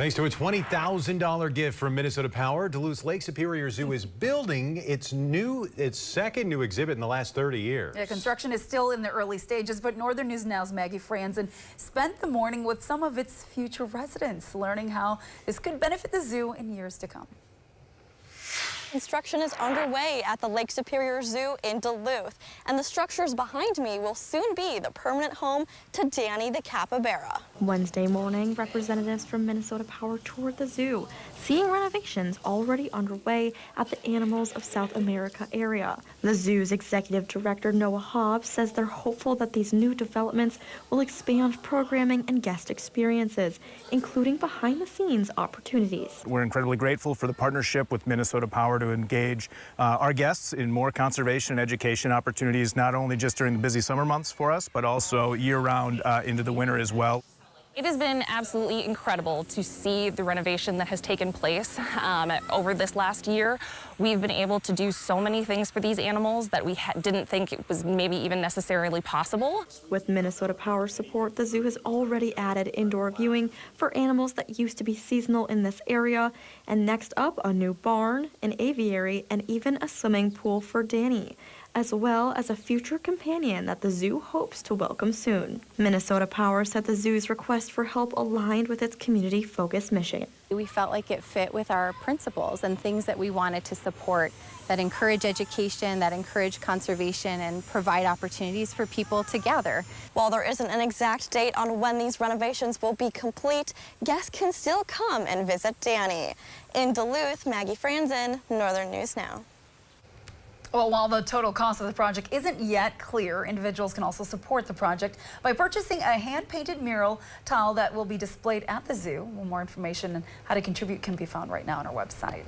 Thanks to a $20,000 gift from Minnesota Power, Duluth Lake Superior Zoo is building its second new exhibit in the last 30 years. Yeah, construction is still in the early stages, but Northern News Now's Maggie Franzen spent the morning with some of its future residents, learning how this could benefit the zoo in years to come. Construction is underway at the Lake Superior Zoo in Duluth, and the structures behind me will soon be the permanent home to Danny the capybara. Wednesday morning, representatives from Minnesota Power toured the zoo, seeing renovations already underway at the Animals of South America area. The zoo's executive director, Noah Hobbs, says they're hopeful that these new developments will expand programming and guest experiences, including behind-the-scenes opportunities. We're incredibly grateful for the partnership with Minnesota Power to engage our guests in more conservation and education opportunities, not only just during the busy summer months for us, but also year-round into the winter as well. It has been absolutely incredible to see the renovation that has taken place over this last year. We've been able to do so many things for these animals that we didn't think it was maybe even necessarily possible. With Minnesota Power support, the zoo has already added indoor viewing for animals that used to be seasonal in this area. And next up, a new barn, an aviary, and even a swimming pool for Danny, as well as a future companion that the zoo hopes to welcome soon. Minnesota Power said the zoo's request for help aligned with its community-focused mission. We felt like it fit with our principles and things that we wanted to support that encourage education, that encourage conservation, and provide opportunities for people to gather. While there isn't an exact date on when these renovations will be complete, guests can still come and visit Danny. In Duluth, Maggie Franzen, Northern News Now. Well, while the total cost of the project isn't yet clear, individuals can also support the project by purchasing a hand-painted mural tile that will be displayed at the zoo. Well, more information on how to contribute can be found right now on our website.